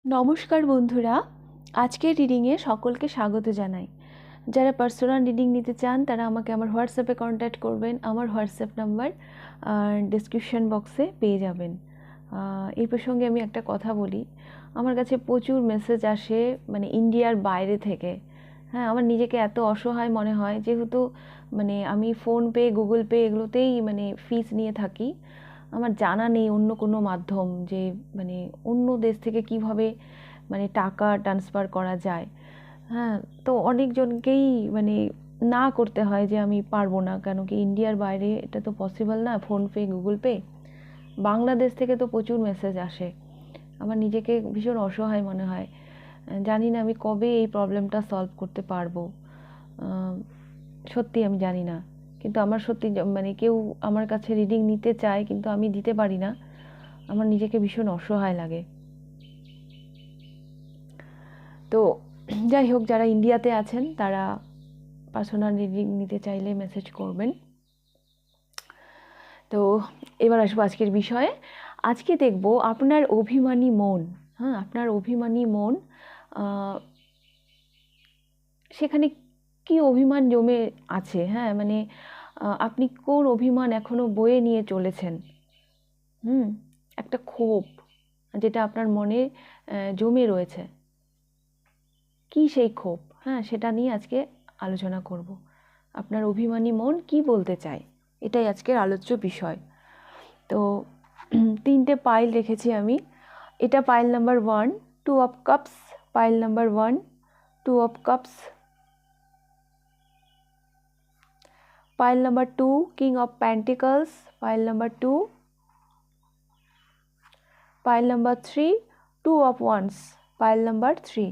নমস্কার বন্ধুরা, আজকের রিডিংয়ে সকলকে স্বাগত জানাই। যারা পার্সোনাল রিডিং নিতে চান তারা আমাকে আমার হোয়াটসঅ্যাপে কন্ট্যাক্ট করবেন। আমার হোয়াটসঅ্যাপ নাম্বার ডেসক্রিপশন বক্সে পেয়ে যাবেন। এই প্রসঙ্গে আমি একটা কথা বলি, আমার কাছে প্রচুর মেসেজ আসে মানে ইন্ডিয়ার বাইরে থেকে। হ্যাঁ, আমার নিজেকে এত অসহায় মনে হয়, যেহেতু মানে আমি ফোনপে, গুগল পে এগুলোতেই মানে ফিস নিয়ে থাকি। আমার জানা নেই অন্য কোনো মাধ্যম যে মানে অন্য দেশ থেকে কিভাবে মানে টাকা ট্রান্সফার করা যায়। হ্যাঁ, তো অনেকজনকেই মানে না করতে হয় যে আমি পারবো না, কেন কি ইন্ডিয়ার বাইরে এটা তো পসিবল না, ফোনপে গুগল পে। বাংলাদেশ থেকে তো প্রচুর মেসেজ আসে। আমার নিজেকে ভীষণ অসহায় মনে হয়। জানি না আমি কবে এই প্রবলেমটা সলভ করতে পারবো। সত্যি আমি জানি না, কিন্তু আমার সত্যি মানে কেউ আমার কাছে রিডিং নিতে চায় কিন্তু আমি দিতে পারি না। আমার নিজেকে ভীষণ অসহায় লাগে। তো যাই হোক, যারা ইন্ডিয়াতে আছেন তারা পার্সোনাল রিডিং নিতে চাইলে মেসেজ করবেন। তো এবার আসবো আজকের বিষয়ে। আজকে দেখব আপনার অভিমানী মন। হ্যাঁ, আপনার অভিমানী মন, সেখানে কি অভিমান জমে আছে। হ্যাঁ, মানে আপনি কোন অভিমান এখনো বয়ে নিয়ে চলেছেন। একটা ক্ষোভ যেটা আপনার মনে জমে রয়েছে। কি সেই ক্ষোভ? হ্যাঁ, সেটা নিয়ে আজকে আলোচনা করব। আপনার অভিমানী মন কি বলতে চায়, এটাই আজকের আলোচ্য বিষয়। তো তিনটে পাইল রেখেছি আমি। এটা pile number 1, 2 of cups, pile number 1, 2 of cups, pile number 2, king of pentacles, pile number 2, pile number 3, 2 of wands, pile number 3।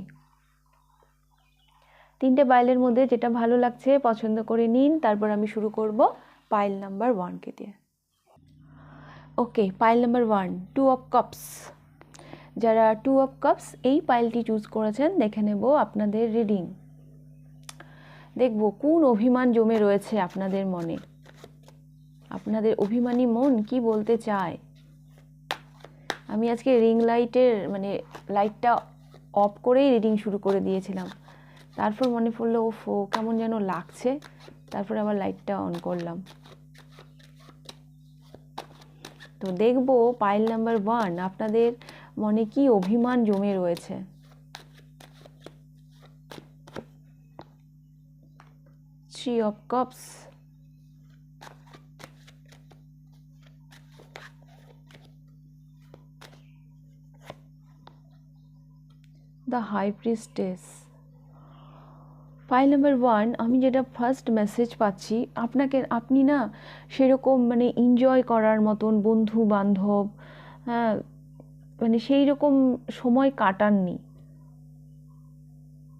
তিনটে পাইলের মধ্যে যেটা ভালো লাগছে পছন্দ করে নিন, তারপর আমি শুরু করব পাইল নাম্বার 1কে দিয়ে। ওকে, পাইল নাম্বার 1, 2 অফ কাপস। যারা 2 অফ কাপস এই পাইলটি চুজ করেছেন, দেখে নেব আপনাদের রিডিং। দেখব কোন অভিমান জমে রয়েছে আপনাদের মনে, আপনাদের অভিমানী মন কি বলতে চায়। আমি আজকে রিং লাইটের মানে লাইটটা অফ করেই রিডিং শুরু করে দিয়েছিলাম, তারপর মনে পড়লো ওফো কেমন যেন লাগছে, তারপর আবার লাইটটা অন করলাম। তো দেখব পাইল নাম্বার 1 আপনাদের মনে কি অভিমান জমে রয়েছে। Three of cups, the high priestess. Pile number 1 আমি যেটা ফার্স্ট মেসেজ পাচ্ছি, আপনি না সেরকম মানে এনজয় করার মতন বন্ধু বান্ধব, হ্যাঁ মানে সেই রকম সময় কাটাননি।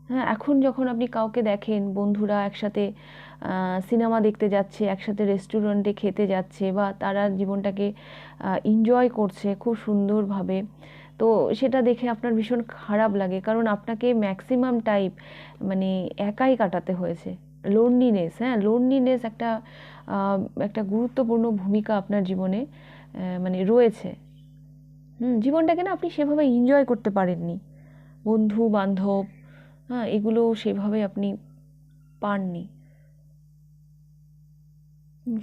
হ্যাঁ, এখন যখন আপনি কাউকে দেখেন বন্ধুরা একসাথে সিনেমা দেখতে যাচ্ছে, একসাথে রেস্টুরেন্টে খেতে যাচ্ছে, বা তারা জীবনটাকে এনজয় করছে খুব সুন্দরভাবে, তো সেটা দেখে আপনার ভীষণ খারাপ লাগে, কারণ আপনাকে ম্যাক্সিমাম টাইম মানে একাই কাটাতে হয়েছে। লোনলিনেস, হ্যাঁ লোনলিনেস একটা একটা গুরুত্বপূর্ণ ভূমিকা আপনার জীবনে মানে রয়েছে। জীবনটাকে না আপনি সেভাবে এনজয় করতে পারেননি, বন্ধু বান্ধব, হ্যাঁ এগুলো সেভাবে আপনি পাননি।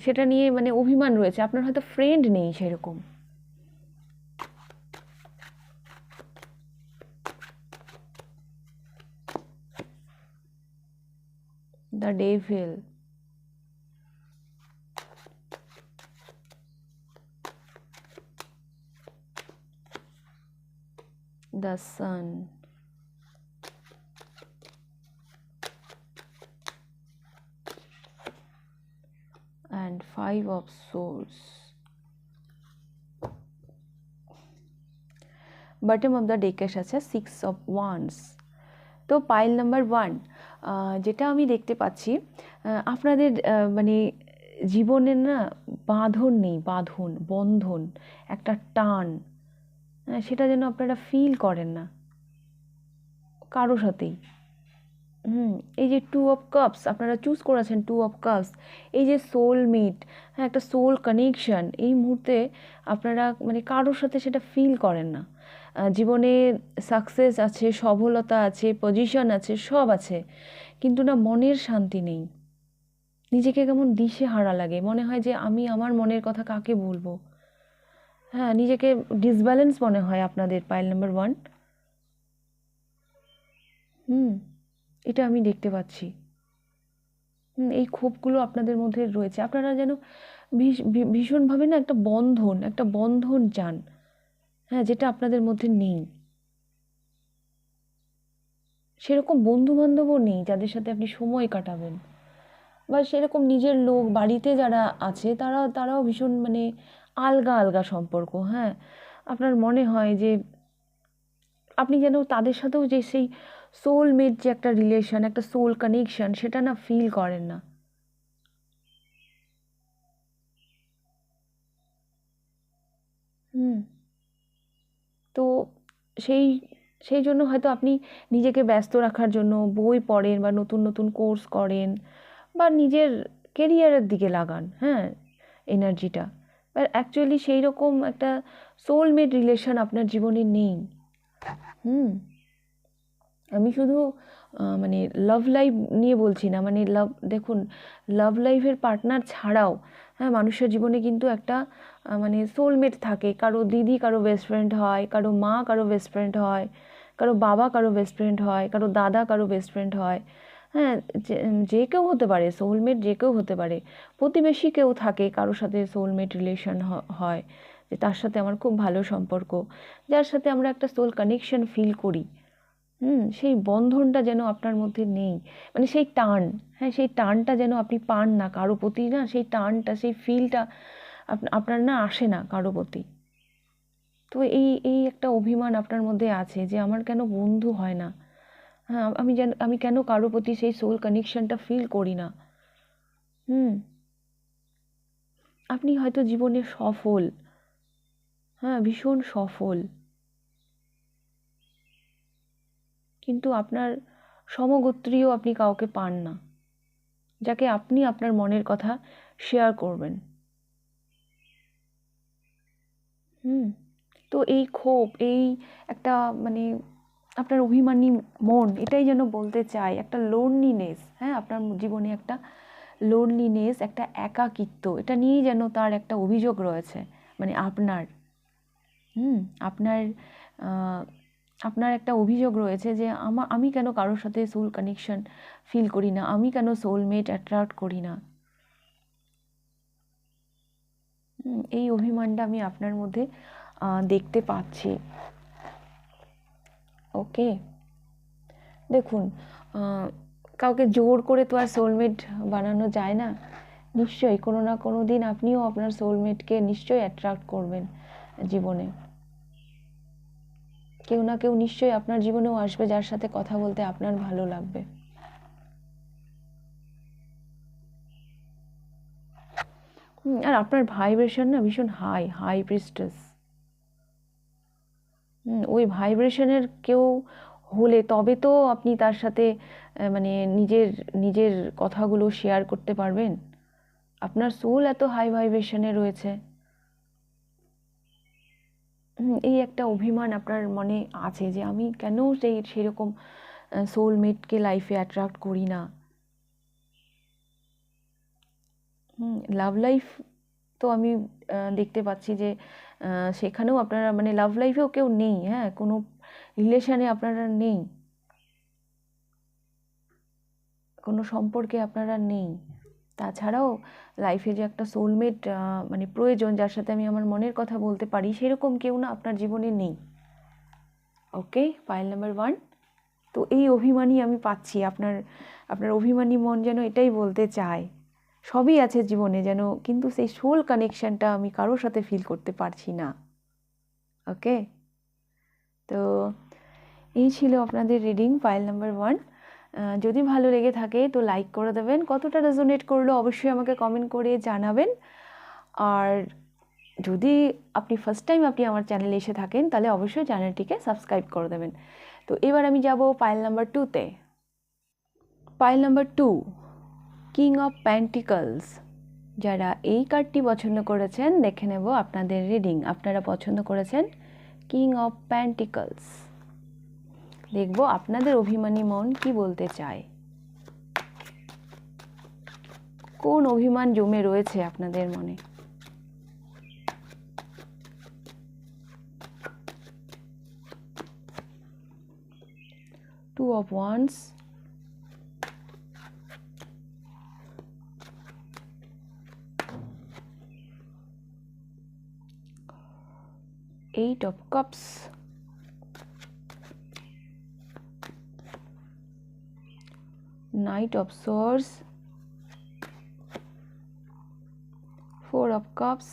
সেটা নিয়ে মানে অভিমান রয়েছে, আপনার হয়তো ফ্রেন্ড নেই সেরকম। The devil, the sun, and 5 of swords. Bottom of the ডেকের আছে 6 of wands। তো পাইল নাম্বার 1 যেটা আমি দেখতে পাচ্ছি, আপনাদের মানে জীবনের না বাঁধন নেই, বন্ধন, একটা টান, সেটা যেন আপনারা ফিল করেন না কারো সাথেই। এই যে 2 অফ কাপস আপনারা চুজ করেছেন, 2 অফ কাপস, এই যে সোলমেট, হ্যাঁ একটা সোল কানেকশন, এই মুহূর্তে আপনারা মানে কারোর সাথে সেটা ফিল করেন না। জীবনে সাকসেস আছে, সফলতা আছে, পজিশন আছে, সব আছে, কিন্তু না মনের শান্তি নেই। নিজেকে কেমন দিশেহারা লাগে, মনে হয় যে আমি আমার মনের কথা কাকে বলবো। হ্যাঁ, নিজেকে ডিসব্যালেন্স মনে হয় আপনাদের পাইল নাম্বার 1। এটা আমি দেখতে পাচ্ছি। এই ক্ষোভগুলো আপনাদের মধ্যে রয়েছে। আপনারা যেন ভীষণভাবে না একটা বন্ধন চান, হ্যাঁ, যেটা আপনাদের মধ্যে নেই। সেরকম বন্ধু বান্ধবও নেই যাদের সাথে আপনি সময় কাটাবেন, বা সেরকম নিজের লোক বাড়িতে যারা আছে তারাও ভীষণ মানে আলগা আলগা সম্পর্ক। হ্যাঁ, আপনার মনে হয় যে আপনি যেন তাদের সাথেও যে সেই সোলমেট যে একটা রিলেশন, একটা সোল কানেকশন, সেটা না ফিল করেন না। হুম তো সেই সেই জন্য হয়তো আপনি নিজেকে ব্যস্ত রাখার জন্য বই পড়েন, বা নতুন নতুন কোর্স করেন, বা নিজের কেরিয়ারের দিকে লাগান, হ্যাঁ, এনার্জিটা। বাট অ্যাকচুয়ালি সেই রকম একটা সোলমেট রিলেশন আপনার জীবনে নেই। হুম আমি শুধু মানে লাভ লাইফ নিয়ে বলছি না, মানে দেখুন, লাভ লাইফের পার্টনার ছাড়াও, হ্যাঁ, মানুষের জীবনে কিন্তু একটা মানে সোলমেট থাকে। কারো দিদি কারো বেস্ট ফ্রেন্ড হয়, কারো মা কারো বেস্ট ফ্রেন্ড হয়, কারো বাবা কারো বেস্ট ফ্রেন্ড হয়, কারো দাদা কারো বেস্ট ফ্রেন্ড হয়। হ্যাঁ, যে কেউ হতে পারে সোলমেট, যে কেউ হতে পারে। প্রতিবেশী কেউ থাকে কারোর সাথে সোলমেট রিলেশন হয়, যে তার সাথে আমার খুব ভালো সম্পর্ক, যার সাথে আমরা একটা সোল কানেকশন ফিল করি। সেই বন্ধনটা যেন আপনার মধ্যে নেই, মানে সেই টান, হ্যাঁ, সেই টানটা যেন আপনি পান না কারো প্রতি, না সেই টানটা, সেই ফিলটা আপনার না আসে না কারো প্রতি। তো এই এই একটা অভিমান আপনার মধ্যে আছে যে আমার কেন বন্ধু হয় না। হ্যাঁ, আমি কেন কারো প্রতি সেই সোল কানেকশনটা ফিল করি না। হুম আপনি হয়তো জীবনে সফল, হ্যাঁ, ভীষণ সফল, কিন্তু আপনার সমগোত্রীয় আপনি কাউকে পান না, যাকে আপনি আপনার মনের কথা শেয়ার করবেন। হুম তো এই ক্ষোভ, এই একটা মানে আপনার অভিমানী মন এটাই যেন বলতে চায় একটা লোনলিনেস, হ্যাঁ, আপনার জীবনে একটা লোনলিনেস, একটা একাকিত্ব, এটা নিয়েই যেন তার একটা অভিযোগ রয়েছে। মানে আপনার হুম আপনার আপনার একটা অভিযোগ রয়েছে যে আমি কেন কারোর সাথে সোল কানেকশন ফিল করি না, আমি কেন সোলমেট অ্যাট্রাক্ট করি না। এই অভিমানটা আমি আপনার মধ্যে দেখতে পাচ্ছি। ওকে, দেখুন, কাউকে জোর করে তো আর সোলমেট বানানো যায় না। নিশ্চয়ই কোনো না কোনো দিন আপনিও আপনার সোলমেটকে নিশ্চয়ই অ্যাট্রাক্ট করবেন জীবনে। কেউ না কেউ নিশ্চয়ই আপনার জীবনেও আসবে যার সাথে কথা বলতে আপনার ভালো লাগবে। আর আপনার ভাইব্রেশন না ভীষণ হাই, হাই প্রিস্টেস। ওই ভাইব্রেশনের কেউ হলে তবে তো আপনি তার সাথে মানে নিজের নিজের কথাগুলো শেয়ার করতে পারবেন। আপনার সোল এত হাই ভাইব্রেশনে রয়েছে। এই একটা অভিমান আপনার মনে আছে যে আমি কেন সেরকম সোলমেটকে লাইফে অ্যাট্রাক্ট করি না। লাভ লাইফ তো আমি দেখতে পাচ্ছি যে সেখানেও আপনারা মানে লাভ লাইফেও কেউ নেই, হ্যাঁ, কোনো রিলেশানে আপনারা নেই, কোনো সম্পর্কে আপনারা নেই। তাছাড়াও লাইফে যে একটা সোলমেট মানে প্রয়োজন, যার সাথে আমি আমার মনের কথা বলতে পারি, সেরকম কেউ না আপনার জীবনে নেই। ওকে, পাইল নাম্বার 1। তো এই অভিমানী আমি পাচ্ছি, আপনার আপনার অভিমানী মন যেন এটাই বলতে চায় সবই আছে জীবনে যেন, কিন্তু সেই সোল কানেকশনটা আমি কারোর সাথে ফিল করতে পারছি না। ওকে, তো এই ছিল আপনাদের রিডিং পাইল নাম্বার 1। যদি ভালো লেগে থাকে তো লাইক করে দেবেন, কতটা রেজোনেট করলো অবশ্যই আমাকে কমেন্ট করে জানাবেন। আর যদি আপনি ফার্স্ট টাইম আপনি আমার চ্যানেলে এসে থাকেন তাহলে অবশ্যই চ্যানেলটিকে সাবস্ক্রাইব করে দেবেন। তো এবার আমি যাব পাইল নাম্বার 2তে। Pile number 2, king of pentacles. যারা এই কার্ডটি পছন্দ করেছেন দেখে নেব আপনাদের রিডিং। আপনারা পছন্দ করেছেন কিং অফ প্যান্টিকলস। দেখব আপনাদের অভিমানী মন কি বলতে চায়, কোন অভিমান জমে রয়েছে আপনাদের মনে। Two of Wands, Eight of Cups, Knight of Swords, Four of Cups,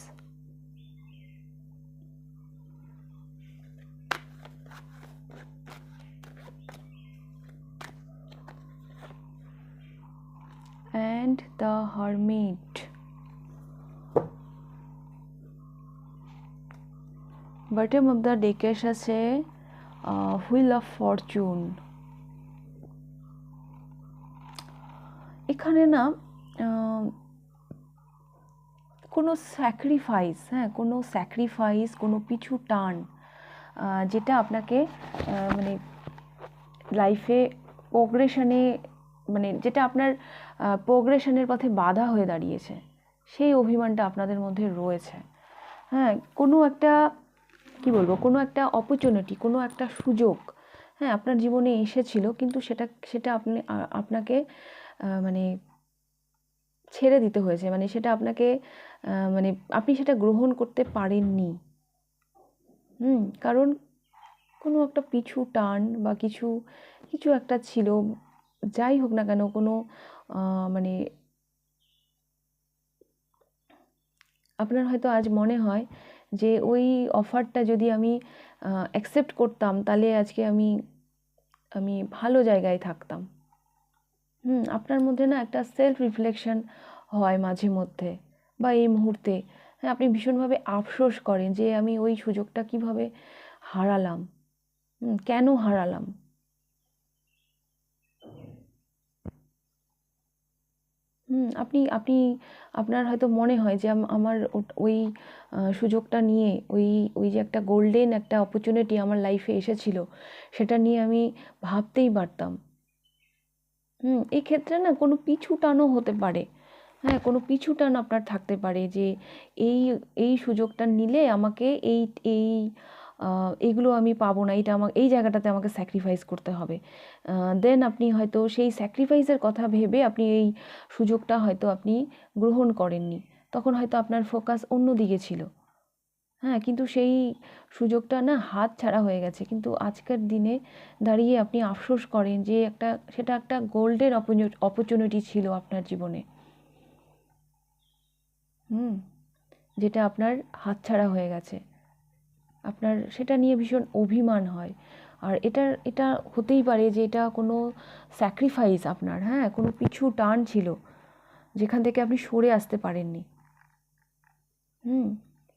and the Hermit. Bottom of the deck আছে হুইল অফ ফরচুন। এখানে না কোনো স্যাক্রিফাইস, কোনো স্যাক্রিফাইস, কোনো পিছু টান, যেটা আপনাকে মানে লাইফে প্রোগ্রেশনে, মানে যেটা আপনার প্রোগ্রেশনের পথে বাধা হয়ে দাঁড়িয়েছে, সেই অভিমানটা আপনাদের মধ্যে রয়েছে। কোনো একটা কি বলবো, কোনো একটা অপরচুনিটি, কোনো একটা সুযোগ আপনার জীবনে এসেছিল, কিন্তু সেটা আপনাকে মানে ছেড়ে দিতে হয়েছে, মানে সেটা আপনাকে মানে আপনি সেটা গ্রহণ করতে পারেননি। কারণ কোনো একটা পিছু টান বা কিছু একটা ছিল, যাই হোক না কেন, কোনো মানে আপনার হয়তো আজ মনে হয় যে ওই অফারটা যদি আমি অ্যাকসেপ্ট করতাম, তাহলে আজকে আমি ভালো জায়গায় থাকতাম। আপনার মধ্যে না একটা সেলফ রিফ্লেকশন হয় মাঝে মধ্যে, বা এই মুহূর্তে আপনি ভীষণভাবে আফসোস করেন যে আমি ওই সুযোগটা কিভাবে হারালাম, কেন হারালাম। আপনি আপনি আপনার হয়তো মনে হয় যে আমার ওই সুযোগটা নিয়ে, ওই যে একটা গোল্ডেন একটা অপরচুনিটি আমার লাইফে এসেছিল, সেটা নিয়ে আমি ভাবতেই পারতাম। এই ক্ষেত্রে না কোনো পিছু টানও হতে পারে, কোনো পিছু টান আপনার থাকতে পারে যে এই সুযোগটা নিলে আমাকে এইগুলো আমি পাবো না, এই জায়গাটাতে আমাকে স্যাক্রিফাইস করতে হবে। দেন আপনি হয়তো সেই স্যাক্রিফাইসের কথা ভেবে আপনি এই সুযোগটা হয়তো আপনি গ্রহণ করেননি, তখন হয়তো আপনার ফোকাস অন্য দিকে ছিল। কিন্তু সেই সুযোগটা না হাত ছাড়া হয়ে গেছে, কিন্তু আজকের দিনে দাঁড়িয়ে আপনি আফসোস করেন যে সেটা একটা গোল্ডেন অপরচুনিটি ছিল আপনার জীবনে, যেটা আপনার হাতছাড়া হয়ে গেছে। আপনার সেটা নিয়ে ভীষণ অভিমান হয়, আর এটা হতেই পারে যে এটা কোনো স্যাক্রিফাইস আপনার, কোনো পিছু টান ছিল, যেখান থেকে আপনি সরে আসতে পারেননি।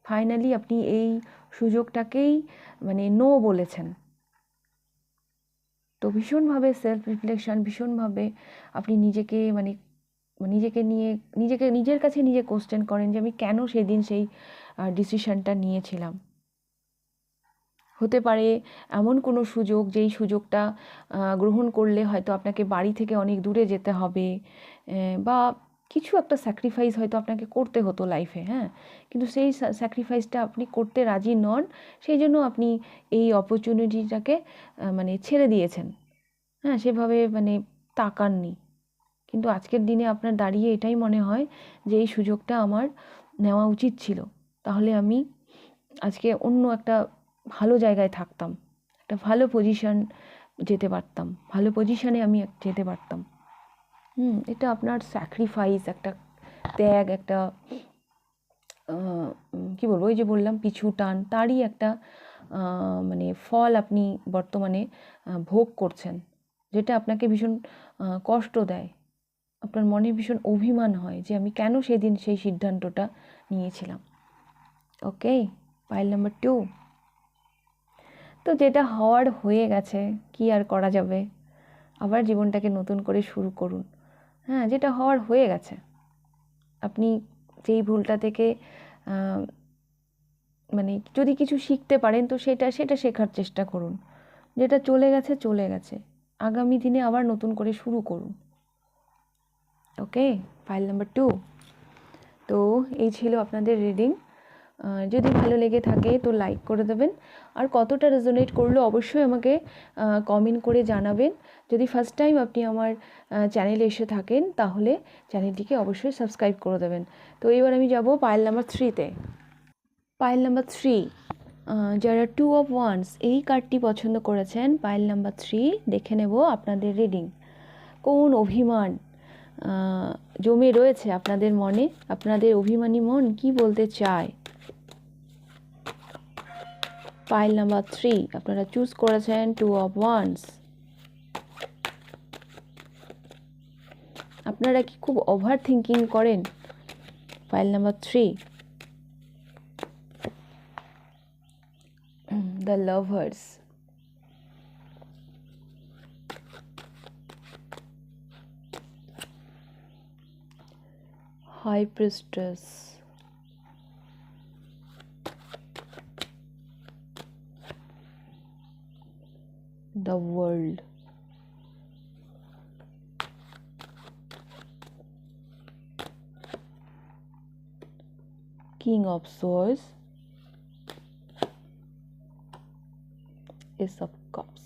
ফাইনালি আপনি এই সুযোগটাকেই মানে নো বলেছেন। তো ভীষণভাবে সেলফ রিফ্লেকশন, ভীষণভাবে আপনি নিজেকে মানে নিজের কাছে নিজে কোশ্চেন করেন যে আমি কেন সেদিন সেই ডিসিশনটা নিয়েছিলাম। হতে পারে এমন কোনো সুযোগ, যেই সুযোগটা গ্রহণ করলে হয়তো আপনাকে বাড়ি থেকে অনেক দূরে যেতে হবে, বা কিছু একটা স্যাক্রিফাইস হয়তো আপনাকে করতে হতো লাইফে, কিন্তু সেই স্যাক্রিফাইসটা আপনি করতে রাজি নন, সেই জন্য আপনি এই অপরচুনিটিটাকে মানে ছেড়ে দিয়েছেন, সেভাবে মানে তাকাননি। কিন্তু আজকের দিনে আপনার দাঁড়িয়ে এটাই মনে হয় যে এই সুযোগটা আমার নেওয়া উচিত ছিল, তাহলে আমি আজকে অন্য একটা ভালো জায়গায় থাকতাম, একটা ভালো পজিশন যেতে পারতাম, ভালো পজিশনে আমি যেতে পারতাম। এটা আপনার স্যাক্রিফাইস, একটা ত্যাগ, একটা কি বলবো, ওই যে বললাম পিছু টান, তারই একটা মানে ফল আপনি বর্তমানে ভোগ করছেন, যেটা আপনাকে ভীষণ কষ্ট দেয়। আপনার মনে ভীষণ অভিমান হয় যে আমি কেন সেদিন সেই সিদ্ধান্তটা নিয়েছিলাম। ওকে, পাইল নাম্বার 2। তো যেটা হওয়ার হয়ে গেছে, কি আর করা যাবে, আবার জীবনটাকে নতুন করে শুরু করুন। যেটা হওয়ার হয়ে গেছে, আপনি যেই ভুলটা থেকে মানে যদি কিছু শিখতে পারেন তো সেটা শেখার চেষ্টা করুন। যেটা চলে গেছে চলে গেছে, আগামী দিনে আবার নতুন করে শুরু করুন। ওকে, ফাইল নাম্বার 2। তো এই ছিল আপনাদের রিডিং। যদি ভালো লেগে থাকে তো লাইক করে দেবেন, আর কতটা রেজোনেট করলো অবশ্যই আমাকে কমেন্ট করে জানাবেন। যদি ফার্স্ট টাইম আপনি আমার চ্যানেলে এসে থাকেন তাহলে চ্যানেলটিকে অবশ্যই সাবস্ক্রাইব করে দেবেন। তো এবার আমি যাব পাইল নাম্বার 3-তে। পাইল নাম্বার 3, যারা 2 অফ ওয়ান্স এই কার্ডটি পছন্দ করেছেন, পাইল নাম্বার 3 দেখে নেব আপনাদের রিডিং। কোন অভিমান জমে রয়েছে আপনাদের মনে, আপনাদের অভিমানী মন কি বলতে চায়। পাইল নাম্বার 3 আপনারা চুজ করেছেন 2 অফ ওয়ান্স। আপনারা কি খুব ওভার থিঙ্কিং করেন? Pile number 3 the lovers. High priestess, the world, king of swords, ace of cups।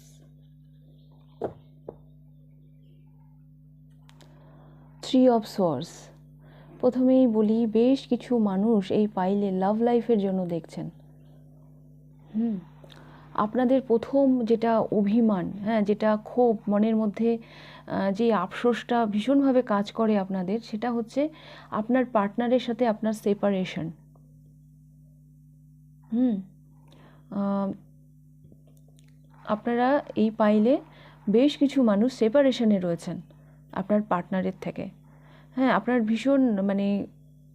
Three of swords. প্রথমেই বলি, বেশ কিছু মানুষ এই পাইলে লাভ লাইফের জন্য দেখছেন। আপনাদের প্রথম যেটা অভিমান, হ্যাঁ, যেটা ক্ষোভ মনের মধ্যে, যে আফসোসটা ভীষণভাবে কাজ করে আপনাদের, সেটা হচ্ছে আপনার পার্টনারের সাথে আপনার সেপারেশন। আপনারা এই পাইলে বেশ কিছু মানুষ সেপারেশনে রয়েছেন আপনার পার্টনারের থেকে। হ্যাঁ, আপনার ভীষণ মানে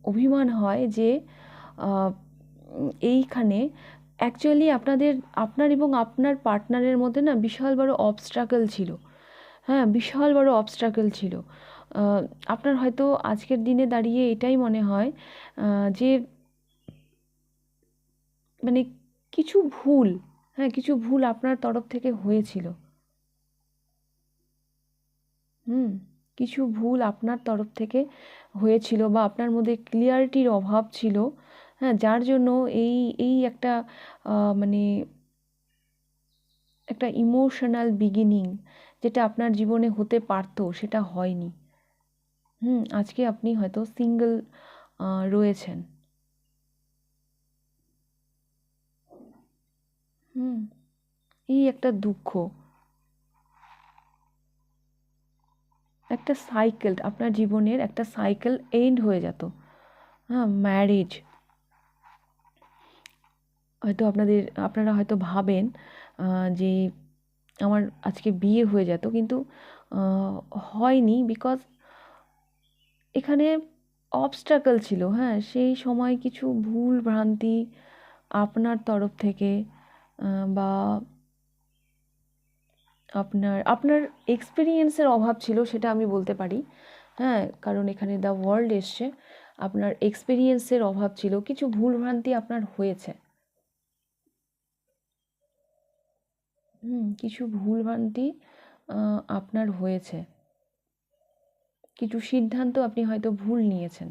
অভিমান হয় যে এইখানে অ্যাকচুয়ালি আপনার এবং আপনার পার্টনারের মধ্যে না বিশাল বড় অবস্ট্রাগল ছিল। হ্যাঁ, বিশাল বড় অবস্ট্রাগল ছিল। আপনার হয়তো আজকের দিনে দাঁড়িয়ে এটাই মনে হয় যে মানে কিছু ভুল, হ্যাঁ, কিছু ভুল আপনার তরফ থেকে হয়েছিল। কিছু ভুল আপনার তরফ থেকে হয়েছিল বা আপনার মধ্যে ক্লিয়ারিটির অভাব ছিল, হ্যাঁ, যার জন্য এই একটা মানে একটা ইমোশনাল বিগিনিং যেটা আপনার জীবনে হতে পারতো সেটা হয়নি। আজকে আপনি হয়তো সিঙ্গেল রয়েছেন। এই একটা দুঃখ, একটা সাইকেল, আপনার জীবনের একটা সাইকেল এন্ড হয়ে যেত। হ্যাঁ, ম্যারেজ হয়তো আপনারা হয়তো ভাবেন যে আমার আজকে বিয়ে হয়ে যেত, কিন্তু হয়নি, বিকজ এখানে অবস্ট্রাকল ছিল। হ্যাঁ, সেই সময় কিছু ভুল ভ্রান্তি আপনার তরফ থেকে বা আপনার এক্সপিরিয়েন্সের অভাব ছিল, সেটা আমি বলতে পারি। হ্যাঁ, কারণ এখানে দ্য ওয়ার্ল্ড এসছে, আপনার এক্সপিরিয়েন্সের অভাব ছিল, কিছু ভুলভ্রান্তি আপনার হয়েছে। কিছু ভুলভ্রান্তি আপনার হয়েছে, কিছু সিদ্ধান্ত আপনি হয়তো ভুল নিয়েছেন।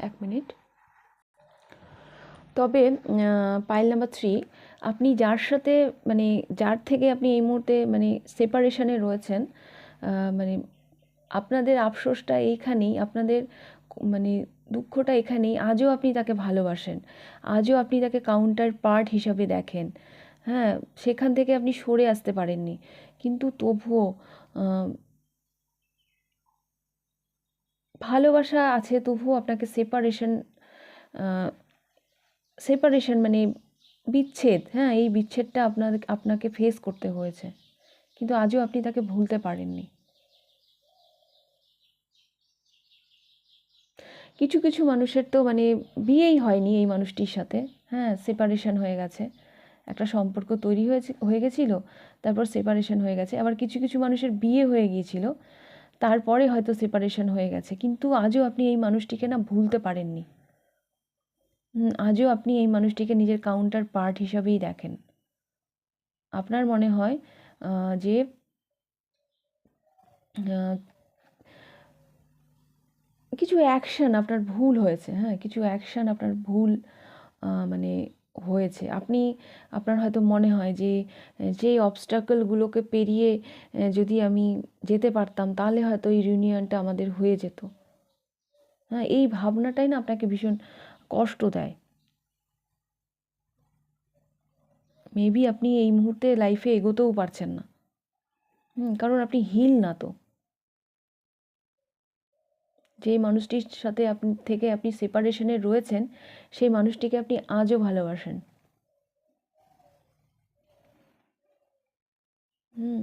1 মিনিট। তবে পাইল নাম্বার 3, আপনি যার থেকে আপনি এই মুহূর্তে সেপারেশনে রয়েছেন, মানে আপনাদের আফসোসটা এইখানেই, আপনাদের দুঃখটা এখানেই। আজও আপনি তাকে ভালোবাসেন, আজও আপনি তাকে কাউন্টার পার্ট হিসাবে দেখেন। হ্যাঁ, সেখান থেকে আপনি সরে আসতে পারেননি, কিন্তু তবুও ভালোবাসা আছে, তবুও আপনাকে সেপারেশন বিচ্ছেদ, হ্যাঁ, এই বিচ্ছেদটা আপনাকে ফেস করতে হয়েছে, কিন্তু আজও আপনি তাকে ভুলতে পারেননি। কিছু কিছু মানুষের তো বিয়েই হয়নি এই মানুষটির সাথে, হ্যাঁ, সেপারেশন হয়ে গেছে, একটা সম্পর্ক তৈরি হয়ে গেছিলো, তারপর সেপারেশন হয়ে গেছে। আবার কিছু কিছু মানুষের বিয়ে হয়ে গিয়েছিল, তারপরে হয়তো সেপারেশন হয়ে গেছে, কিন্তু আজও আপনি এই মানুষটিকে না ভুলতে পারেননি। আজও আপনি এই মানুষটিকে নিজের কাউন্টার পার্ট হিসাবেই দেখেন। আপনার মনে হয় যে কিছু অ্যাকশান আপনার ভুল হয়েছে, হ্যাঁ, কিছু অ্যাকশান আপনার ভুল মানে হয়েছে। আপনার হয়তো মনে হয় যে যেই অবস্টাকলগুলোকে পেরিয়ে যদি আমি যেতে পারতাম তাহলে হয়তো এই রিউনিয়নটা আমাদের হয়ে যেত। হ্যাঁ, এই ভাবনাটাই না আপনাকে ভীষণ কষ্ট দেয়। মেবি আপনি এই মুহূর্তে লাইফে এগোতেও পারছেন না, কারণ আপনি হিল না তো। যেই মানুষটির সাথে আপনি সেপারেশনে রয়েছেন, সেই মানুষটিকে আপনি আজও ভালোবাসেন। হুম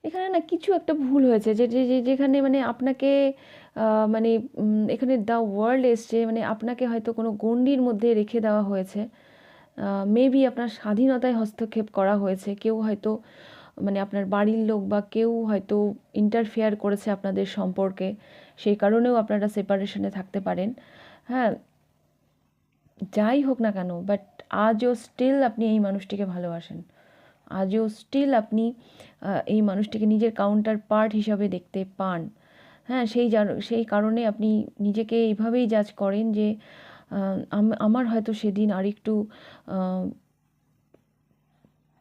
এখানে না কিছু একটা ভুল হয়েছে, যেখানে মানে আপনাকে মানে এখানে দ্য ওয়ার্ল্ড এসছে, মানে আপনাকে হয়তো কোনো গণ্ডির মধ্যে রেখে দেওয়া হয়েছে। মেবি আপনার স্বাধীনতায় হস্তক্ষেপ করা হয়েছে, কেউ হয়তো মানে আপনার বাড়ির লোক বা কেউ হয়তো ইন্টারফেয়ার করেছে আপনাদের সম্পর্কে, সেই কারণেও আপনারা সেপারেশনে থাকতে পারেন। হ্যাঁ, যাই হোক না কেন, বাট আজও স্টিল আপনি এই মানুষটিকে ভালোবাসেন। আজও স্টিল আপনি এই মানুষটিকে নিজের কাউন্টার পার্ট হিসাবে দেখতে পান। হ্যাঁ, সেই কারণে আপনি নিজেকে এইভাবেই জাজ করেন যে আমার হয়তো সেদিন আরেকটু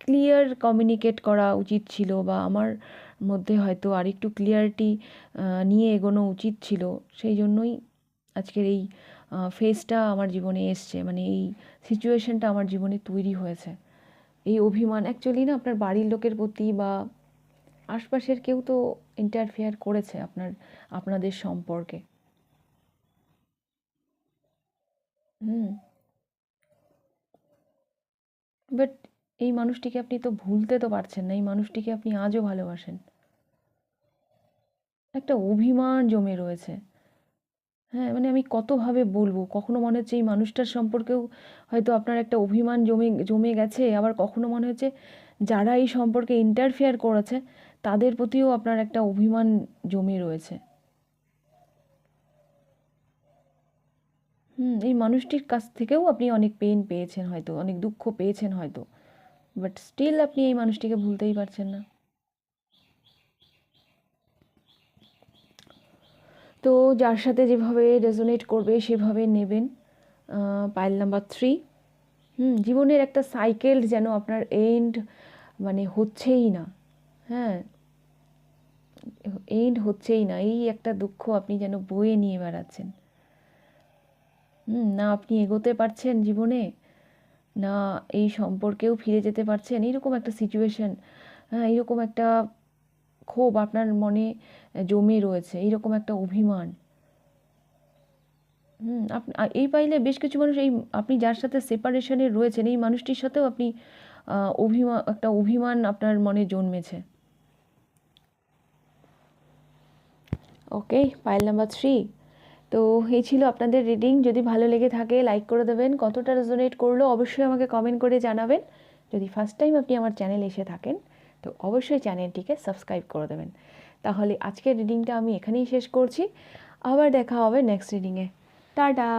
ক্লিয়ার কমিউনিকেট করা উচিত ছিল, বা আমার মধ্যে হয়তো আরেকটু ক্লিয়ারিটি নিয়ে এগোনো উচিত ছিল। সেই জন্যই আজকের এই ফেজটা আমার জীবনে এসছে, মানে এই সিচুয়েশনটা আমার জীবনে তৈরি হয়েছে। এই অভিমান অ্যাকচুয়ালি না আপনার বাড়ির লোকের প্রতি বা আশপাশের কেউ তো ইন্টারফেয়ার করেছে আপনাদের সম্পর্কে। হুম বাট এই মানুষটিকে আপনি তো ভুলতে তো পারছেন না, এই মানুষটিকে আপনি আজও ভালোবাসেন। একটা অভিমান জমে রয়েছে। হ্যাঁ, মানে আমি কতভাবে বলবো, কখনো মনে হচ্ছে এই মানুষটার সম্পর্কেও হয়তো আপনার একটা অভিমান জমে জমে গেছে, আবার কখনো মনে হচ্ছে যারা এই সম্পর্কে ইন্টারফেয়ার করেছে তাদের প্রতিও আপনার একটা অভিমান জমে রয়েছে। এই মানুষটির কাছ থেকেও আপনি অনেক পেন পেয়েছেন হয়তো, অনেক দুঃখ পেয়েছেন হয়তো, বাট স্টিল আপনি এই মানুষটিকে ভুলতেই পারছেন না। তো যার সাথে যেভাবে রেজোনেট করবে সেভাবে নেবেন। পাইল নাম্বার 3, জীবনের একটা সাইকেল যেন আপনার এন্ড মানে হচ্ছেই না। হ্যাঁ, এন্ড হচ্ছেই না, এই একটা দুঃখ আপনি যেন বয়ে নিয়ে বেড়াচ্ছেন। না আপনি এগোতে পারছেন জীবনে, না এই সম্পর্কেও ফিরে যেতে পারছেন, এইরকম একটা সিচুয়েশন। হ্যাঁ, এইরকম একটা ক্ষোভ আপনার মনে জমে রয়েছে, এইরকম একটা অভিমান। আপনি এই পাইলে বেশ কিছু মানুষ এই আপনি যার সাথে সেপারেশনে রয়েছেন এই মানুষটির সাথেও আপনি একটা অভিমান আপনার মনে জন্মেছে। ওকে, পাইল নাম্বার 3। তো এই ছিল আপনাদের রিডিং। যদি ভালো লেগে থাকে লাইক করে দেবেন, কতটা রেজোনেট করলো অবশ্যই আমাকে কমেন্ট করে জানাবেন। যদি ফার্স্ট টাইম আপনি আমার চ্যানেলে এসে থাকেন তো অবশ্যই চ্যানেলটিকে সাবস্ক্রাইব করে দেবেন। তাহলে আজকের রিডিংটা আমি এখানেই শেষ করছি, আবার দেখা হবে নেক্সট রিডিংয়ে। টাটা।